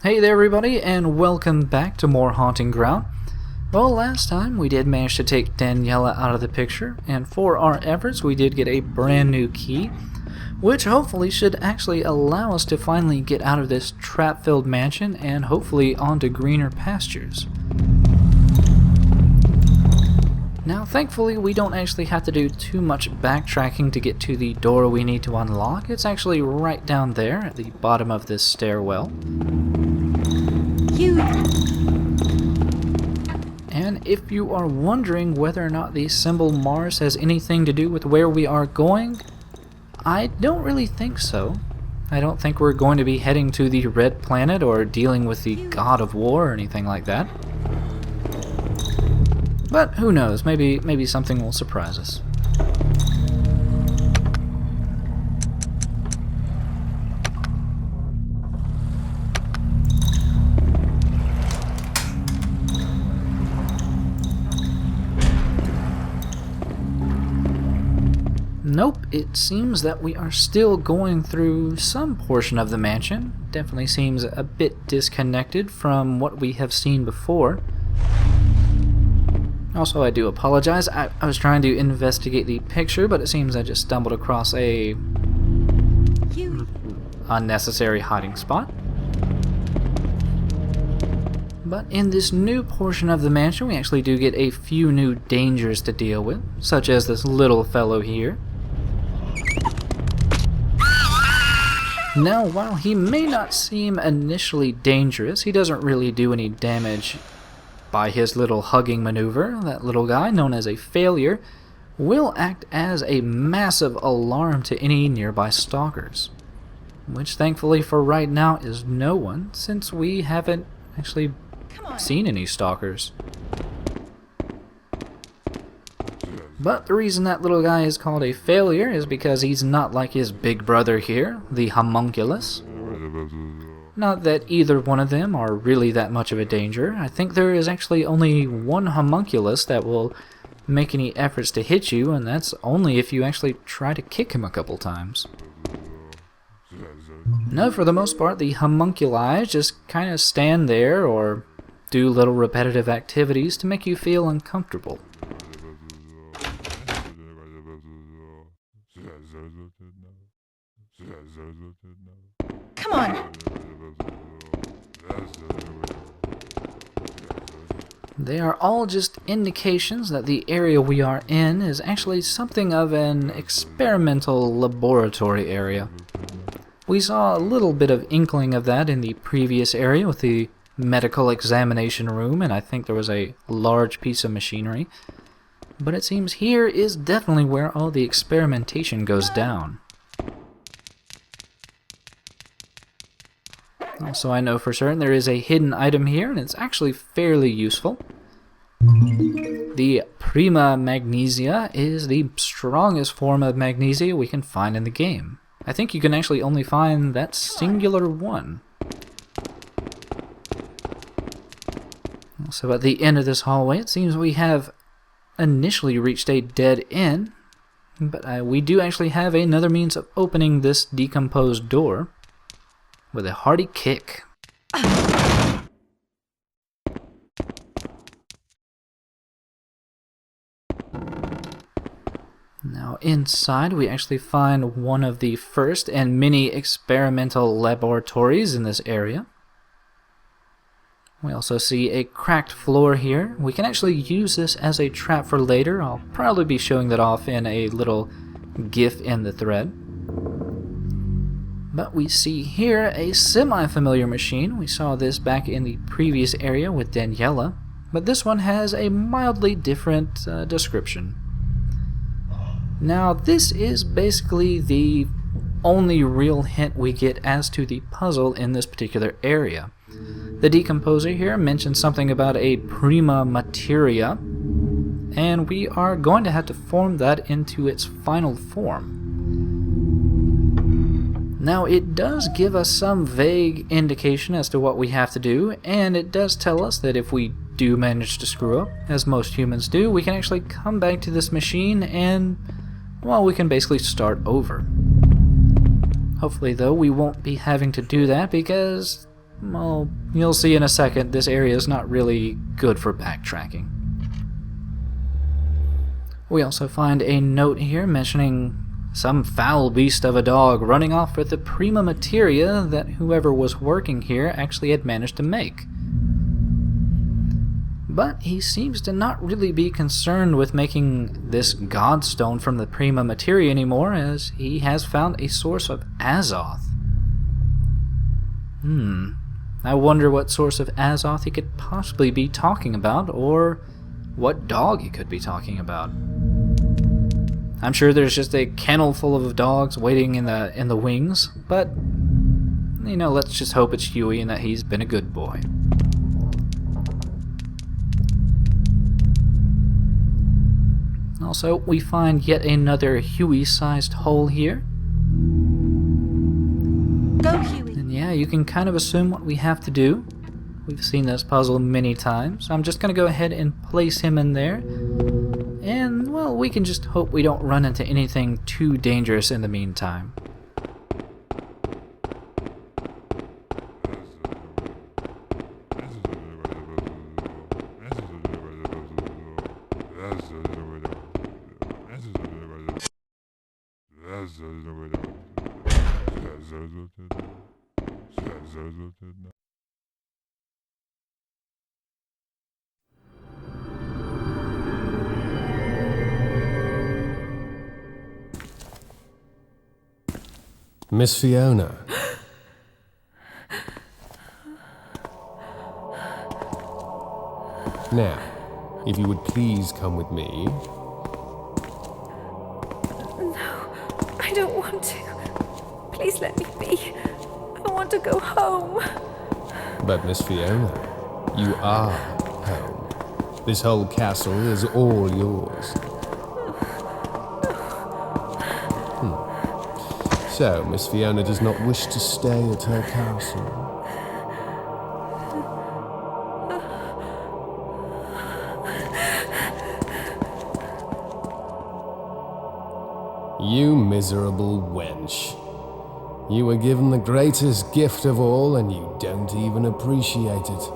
Hey there everybody, and welcome back to more Haunting Ground. Well, last time we did manage to take Daniela out of the picture, and for our efforts we did get a brand new key, which hopefully should actually allow us to finally get out of this trap-filled mansion and hopefully onto greener pastures. Now, thankfully, we don't actually have to do too much backtracking to get to the door we need to unlock. It's actually right down there at the bottom of this stairwell. And if you are wondering whether or not the symbol Mars has anything to do with where we are going, I don't really think so. I don't think we're going to be heading to the Red Planet or dealing with the God of War or anything like that. But who knows, maybe something will surprise us. Nope, it seems that we are still going through some portion of the mansion. Definitely seems a bit disconnected from what we have seen before. Also, I do apologize. I was trying to investigate the picture, but it seems I just stumbled across a unnecessary hiding spot. But in this new portion of the mansion, we actually do get a few new dangers to deal with, such as this little fellow here. Now, while he may not seem initially dangerous, he doesn't really do any damage by his little hugging maneuver. That little guy, known as a failure, will act as a massive alarm to any nearby stalkers. Which thankfully for right now is no one, since we haven't actually seen any stalkers. But the reason that little guy is called a failure is because he's not like his big brother here, the homunculus. Not that either one of them are really that much of a danger. I think there is actually only one homunculus that will make any efforts to hit you, and that's only if you actually try to kick him a couple times. No, for the most part, the homunculi just kind of stand there or do little repetitive activities to make you feel uncomfortable. Come on. They are all just indications that the area we are in is actually something of an experimental laboratory area. We saw a little bit of inkling of that in the previous area with the medical examination room, and I think there was a large piece of machinery. But it seems here is definitely where all the experimentation goes down. Also, I know for certain there is a hidden item here, and it's actually fairly useful. The Prima Magnesia is the strongest form of magnesia we can find in the game. I think you can actually only find that singular one. So at the end of this hallway, it seems we have initially reached a dead end, but we do actually have another means of opening this decomposed door with a hearty kick. Now inside we actually find one of the first and many experimental laboratories in this area. We also see a cracked floor here. We can actually use this as a trap for later. I'll probably be showing that off in a little GIF in the thread. But we see here a semi-familiar machine. We saw this back in the previous area with Daniela, but this one has a mildly different description. Now, this is basically the only real hint we get as to the puzzle in this particular area. The decomposer here mentions something about a prima materia, and we are going to have to form that into its final form. Now, it does give us some vague indication as to what we have to do, and it does tell us that if we do manage to screw up, as most humans do, we can actually come back to this machine and, well, we can basically start over. Hopefully, though, we won't be having to do that because well, you'll see in a second, this area is not really good for backtracking. We also find a note here mentioning some foul beast of a dog running off with the prima materia that whoever was working here actually had managed to make. But he seems to not really be concerned with making this godstone from the prima materia anymore, as he has found a source of Azoth. I wonder what source of Azoth he could possibly be talking about, or what dog he could be talking about. I'm sure there's just a kennel full of dogs waiting in the wings, but you know, let's just hope it's Huey and that he's been a good boy. Also, we find yet another Huey-sized hole here. Go, Huey. And yeah, you can kind of assume what we have to do. We've seen this puzzle many times. I'm just going to go ahead and place him in there. And, well, we can just hope we don't run into anything too dangerous in the meantime. Miss Fiona. Now, if you would please come with me. No, I don't want to. Please let me be. I want to go home. But Miss Fiona, you are home. This whole castle is all yours. So, Miss Fiona does not wish to stay at her castle. You miserable wench. You were given the greatest gift of all, and you don't even appreciate it.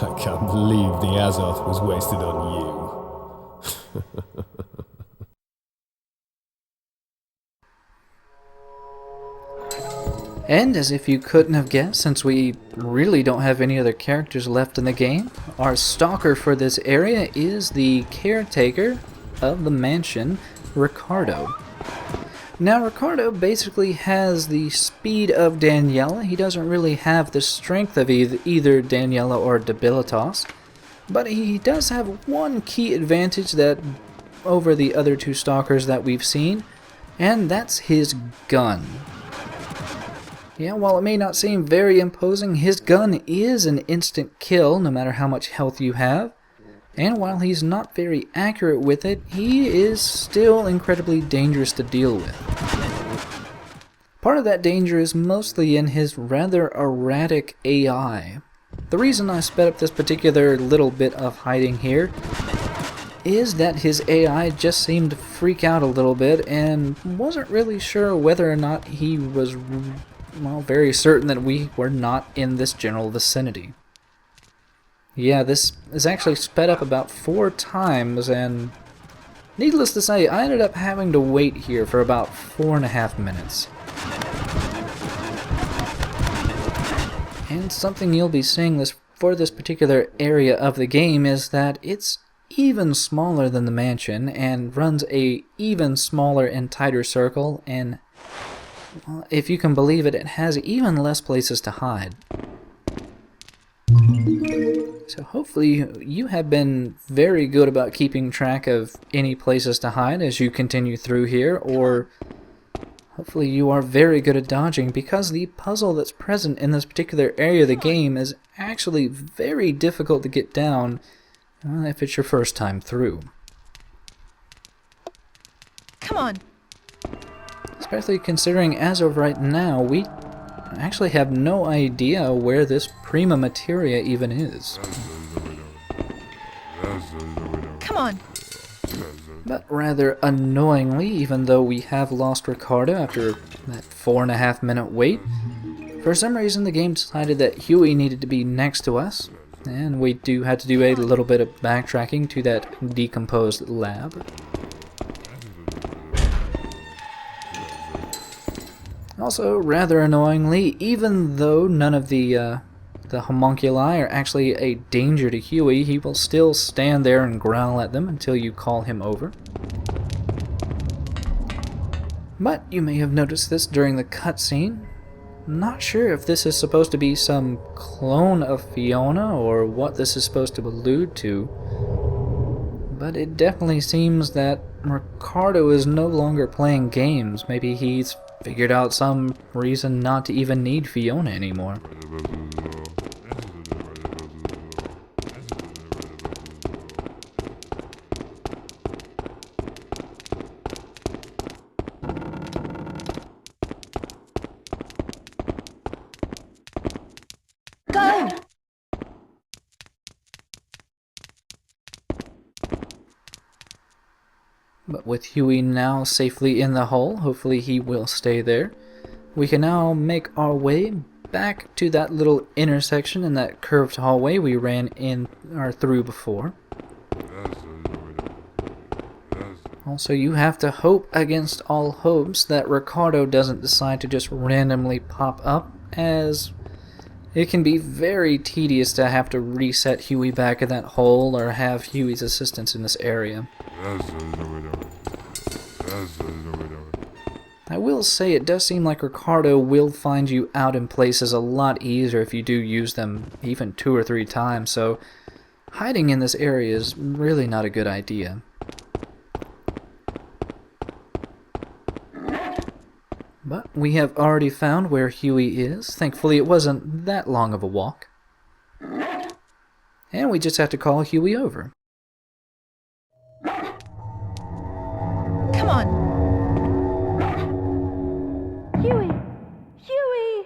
I can't believe the Azoth was wasted on you. And as if you couldn't have guessed, since we really don't have any other characters left in the game, our stalker for this area is the caretaker of the mansion, Ricardo. Now, Ricardo basically has the speed of Daniela. He doesn't really have the strength of either Daniela or Debilitas, but he does have one key advantage that over the other two stalkers that we've seen, and that's his gun. Yeah, while it may not seem very imposing, his gun is an instant kill no matter how much health you have. And while he's not very accurate with it, he is still incredibly dangerous to deal with. Part of that danger is mostly in his rather erratic AI. The reason I sped up this particular little bit of hiding here is that his AI just seemed to freak out a little bit and wasn't really sure whether or not he was, well, very certain that we were not in this general vicinity. Yeah, this is actually sped up about 4 times, and needless to say, I ended up having to wait here for about 4.5 minutes. And something you'll be seeing for this particular area of the game is that it's even smaller than the mansion and runs a even smaller and tighter circle, and well, if you can believe it, it has even less places to hide. So hopefully you have been very good about keeping track of any places to hide as you continue through here, or hopefully you are very good at dodging, because the puzzle that's present in this particular area of the game is actually very difficult to get down if it's your first time through. Come on. Especially considering as of right now, we actually have no idea where this prima materia even is. Come on. But rather annoyingly, even though we have lost Ricardo after that 4.5 minute wait, For some reason, the game decided that Huey needed to be next to us, and we had to do a little bit of backtracking to that decomposed lab. Also, rather annoyingly, even though none of the homunculi are actually a danger to Huey, he will still stand there and growl at them until you call him over. But you may have noticed this during the cutscene. Not sure if this is supposed to be some clone of Fiona or what this is supposed to allude to, but it definitely seems that Ricardo is no longer playing games. Maybe he's figured out some reason not to even need Fiona anymore. Go! But with Huey now safely in the hole, hopefully he will stay there, we can now make our way back to that little intersection in that curved hallway we ran in or through before. Also, you have to hope against all hopes that Ricardo doesn't decide to just randomly pop up, as it can be very tedious to have to reset Huey back in that hole or have Huey's assistance in this area. I will say it does seem like Ricardo will find you out in places a lot easier if you do use them even 2 or 3 times, so hiding in this area is really not a good idea. But we have already found where Huey is. Thankfully it wasn't that long of a walk. And we just have to call Huey over. Come on! Huey! Huey!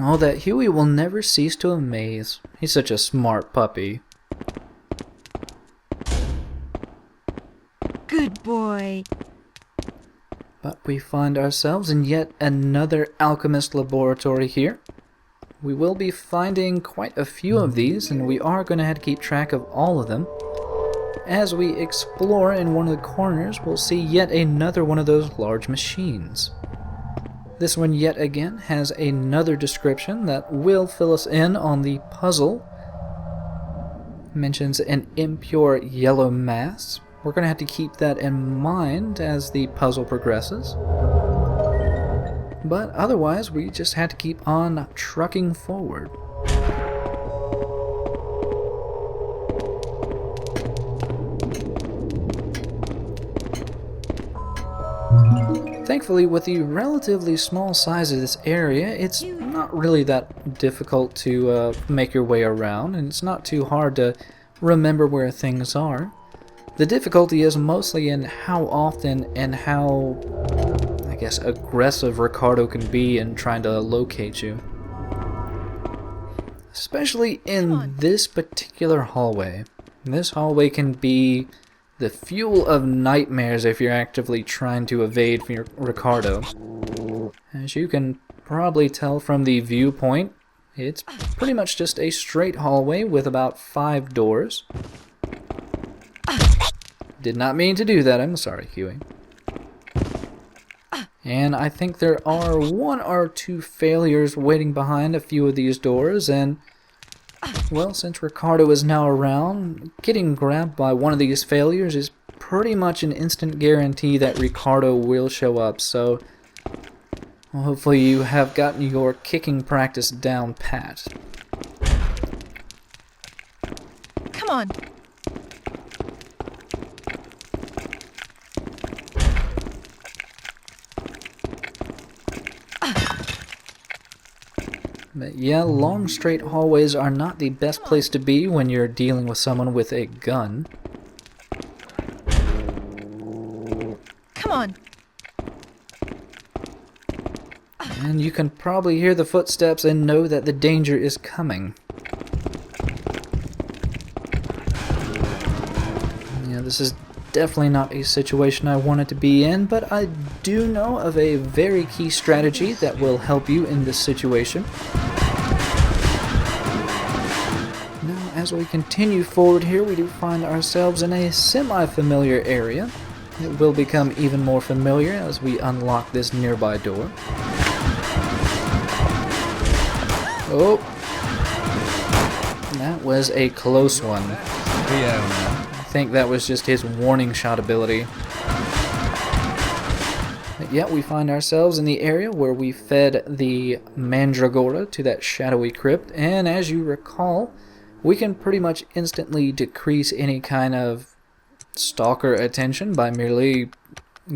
Oh, that Huey will never cease to amaze. He's such a smart puppy. Good boy. But we find ourselves in yet another alchemist laboratory here. We will be finding quite a few of these, and we are going to have to keep track of all of them. As we explore in one of the corners, we'll see yet another one of those large machines. This one yet again has another description that will fill us in on the puzzle. It mentions an impure yellow mass. We're going to have to keep that in mind as the puzzle progresses. But otherwise, we just had to keep on trucking forward. Thankfully, with the relatively small size of this area, it's not really that difficult to make your way around, and it's not too hard to remember where things are. The difficulty is mostly in how often and how, I guess, aggressive Ricardo can be in trying to locate you. Especially in this particular hallway. This hallway can be the fuel of nightmares if you're actively trying to evade from Ricardo. As you can probably tell from the viewpoint, it's pretty much just a straight hallway with about 5 doors. Did not mean to do that, I'm sorry, Huey. And I think there are 1 or 2 failures waiting behind a few of these doors, and well, since Ricardo is now around, getting grabbed by one of these failures is pretty much an instant guarantee that Ricardo will show up, so well, hopefully you have gotten your kicking practice down pat. Come on. But yeah, long straight hallways are not the best place to be when you're dealing with someone with a gun. And you can probably hear the footsteps and know that the danger is coming. Yeah, this is definitely not a situation I wanted to be in, but I do know of a very key strategy that will help you in this situation. Now, as we continue forward here, we do find ourselves in a semi-familiar area. It will become even more familiar as we unlock this nearby door. Oh, that was a close one. I think that was just his warning shot ability. But yeah, we find ourselves in the area where we fed the Mandragora to that shadowy crypt, and as you recall, we can pretty much instantly decrease any kind of stalker attention by merely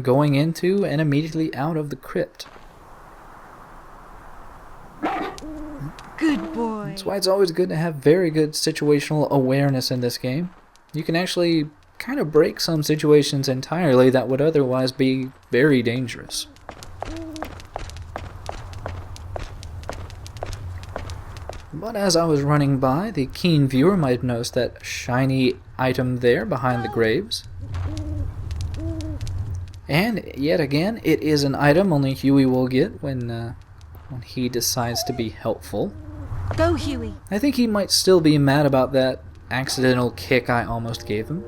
going into and immediately out of the crypt. Good boy. That's why it's always good to have very good situational awareness in this game. You can actually kind of break some situations entirely that would otherwise be very dangerous. But as I was running by, the keen viewer might have noticed that shiny item there behind the graves. And yet again, it is an item only Huey will get when he decides to be helpful. Go, Huey. I think he might still be mad about that accidental kick I almost gave him.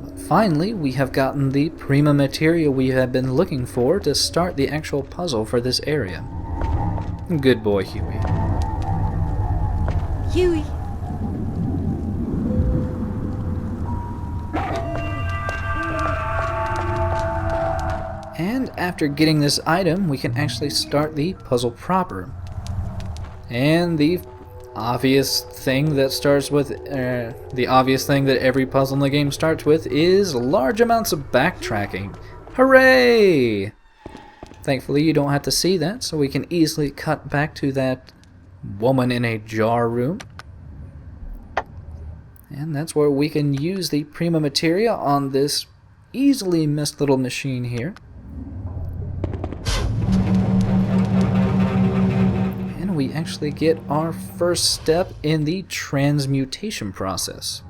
But finally, we have gotten the prima materia we have been looking for to start the actual puzzle for this area. Good boy, Huey. Huey. And after getting this item, we can actually start the puzzle proper. And the obvious thing that starts with, the obvious thing that every puzzle in the game starts with is large amounts of backtracking. Hooray! Thankfully, you don't have to see that, so we can easily cut back to that woman in a jar room. And that's where we can use the prima materia on this easily missed little machine here. And we actually get our first step in the transmutation process.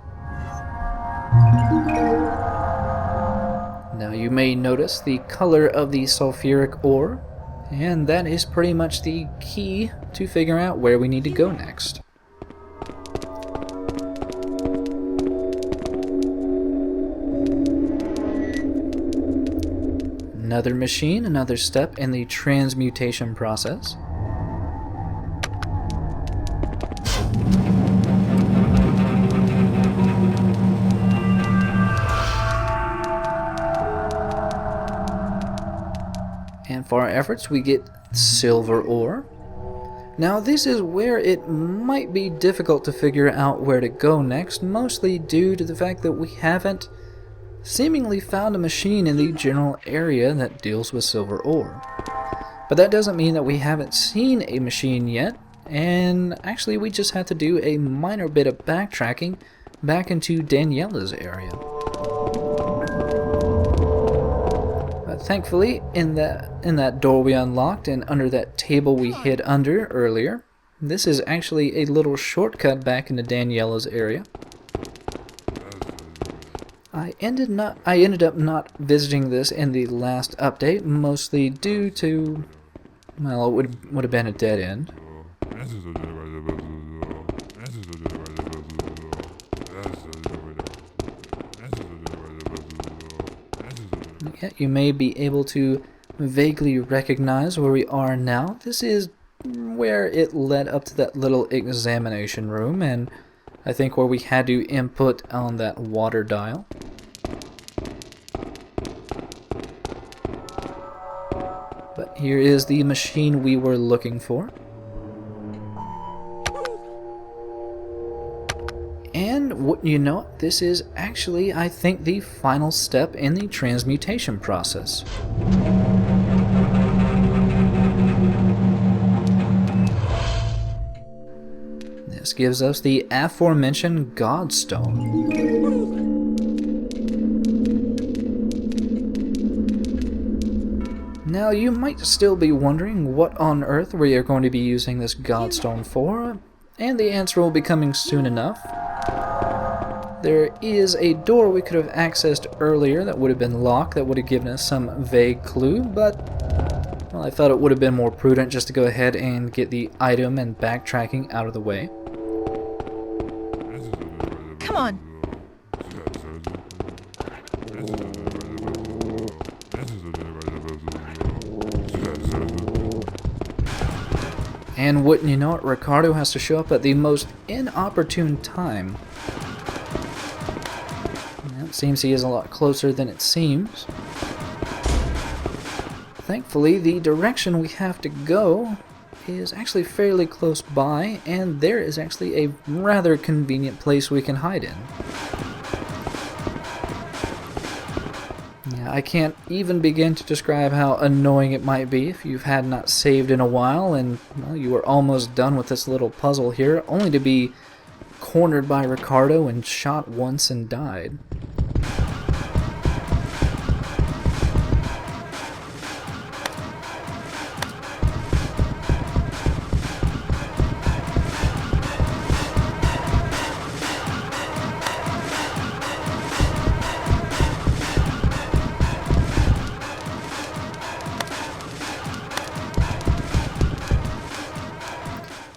Now you may notice the color of the sulfuric ore, and that is pretty much the key to figure out where we need to go next. Another machine, another step in the transmutation process. And for our efforts, we get silver ore. Now this is where it might be difficult to figure out where to go next, mostly due to the fact that we haven't seemingly found a machine in the general area that deals with silver ore. But that doesn't mean that we haven't seen a machine yet, and actually we just had to do a minor bit of backtracking back into Daniela's area. But thankfully, in that door we unlocked and under that table we hid under earlier, this is actually a little shortcut back into Daniela's area. I ended up not visiting this in the last update, mostly due to, well, it would have been a dead end. Yet you may be able to vaguely recognize where we are now. This is where it led up to that little examination room, and I think where we had to input on that water dial. But here is the machine we were looking for. And wouldn't you know it, this is actually, I think, the final step in the transmutation process. Yes, this gives us the aforementioned Godstone. Now, you might still be wondering what on earth we are going to be using this Godstone for, and the answer will be coming soon enough. There is a door we could have accessed earlier that would have been locked, that would have given us some vague clue, but well, I thought it would have been more prudent just to go ahead and get the item and backtracking out of the way. Come on. And wouldn't you know it, Ricardo has to show up at the most inopportune time. Well, it seems he is a lot closer than it seems. Thankfully, the direction we have to go is actually fairly close by, and there is actually a rather convenient place we can hide in. Yeah, I can't even begin to describe how annoying it might be if you've had not saved in a while and well, you were almost done with this little puzzle here, only to be cornered by Ricardo and shot once and died.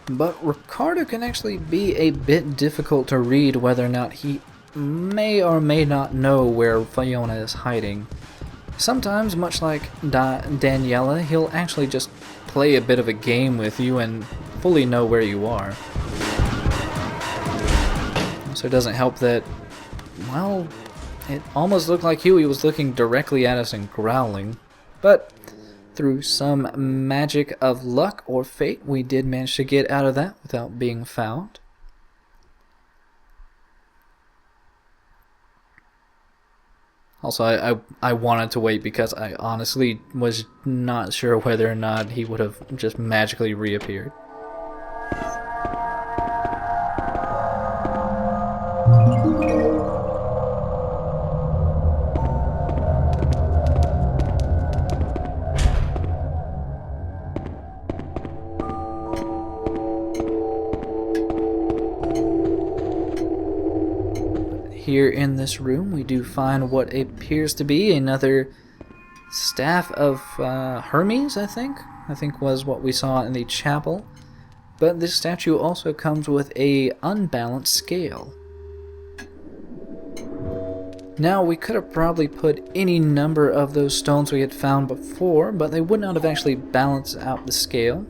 But Ricardo can actually be a bit difficult to read whether or not he may or may not know where Fiona is hiding. Sometimes, much like Daniela, he'll actually just play a bit of a game with you and fully know where you are. So it doesn't help that, well, it almost looked like Huey was looking directly at us and growling. But through some magic of luck or fate, we did manage to get out of that without being found. Also, I wanted to wait because I honestly was not sure whether or not he would have just magically reappeared. Here in this room, we do find what appears to be another staff of Hermes, I think was what we saw in the chapel. But this statue also comes with a unbalanced scale. Now, we could have probably put any number of those stones we had found before, but they would not have actually balanced out the scale.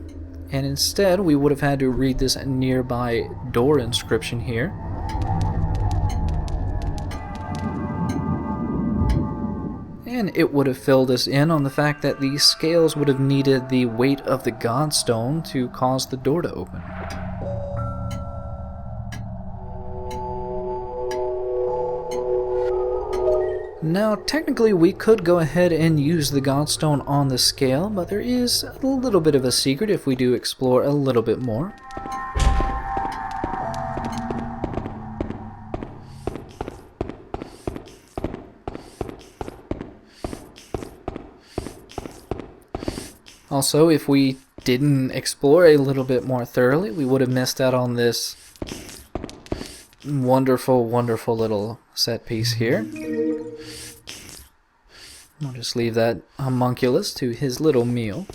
And instead, we would have had to read this nearby door inscription here. And it would have filled us in on the fact that the scales would have needed the weight of the Godstone to cause the door to open. Now, technically we could go ahead and use the Godstone on the scale, but there is a little bit of a secret if we do explore a little bit more. Also, if we didn't explore a little bit more thoroughly, we would have missed out on this wonderful, wonderful little set piece here. I'll just leave that homunculus to his little meal.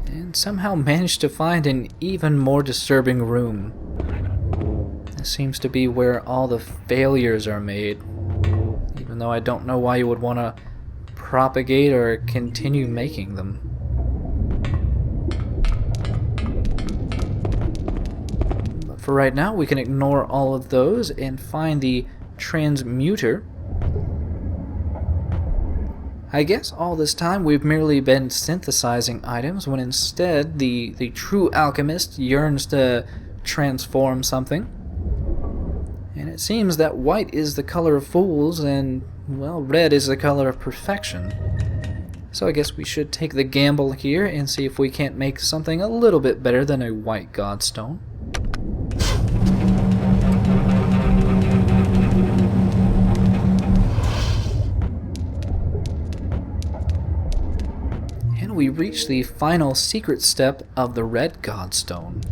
And somehow managed to find an even more disturbing room. Seems to be where all the failures are made, even though I don't know why you would want to propagate or continue making them. But for right now, we can ignore all of those and find the transmuter. I guess all this time we've merely been synthesizing items when instead the true alchemist yearns to transform something. And it seems that white is the color of fools, and well, red is the color of perfection. So I guess we should take the gamble here and see if we can't make something a little bit better than a white godstone. And we reach the final secret step of the red godstone.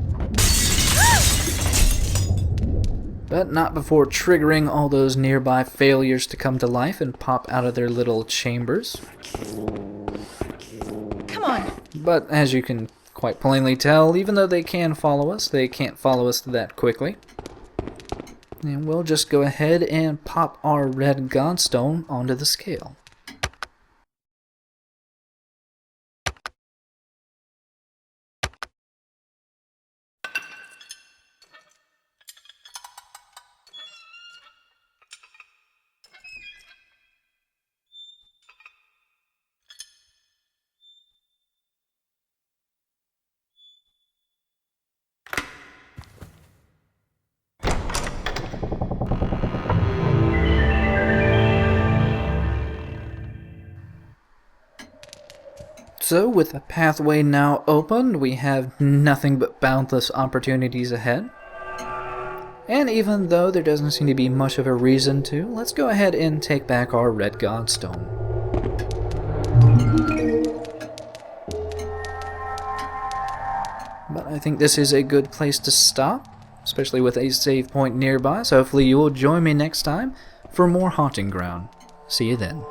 But not before triggering all those nearby failures to come to life and pop out of their little chambers. Come on. But as you can quite plainly tell, even though they can follow us, they can't follow us that quickly. And we'll just go ahead and pop our red godstone onto the scale. So, with the pathway now opened, we have nothing but boundless opportunities ahead. And even though there doesn't seem to be much of a reason to, let's go ahead and take back our red godstone. But I think this is a good place to stop, especially with a save point nearby, so hopefully you will join me next time for more Haunting Ground. See you then.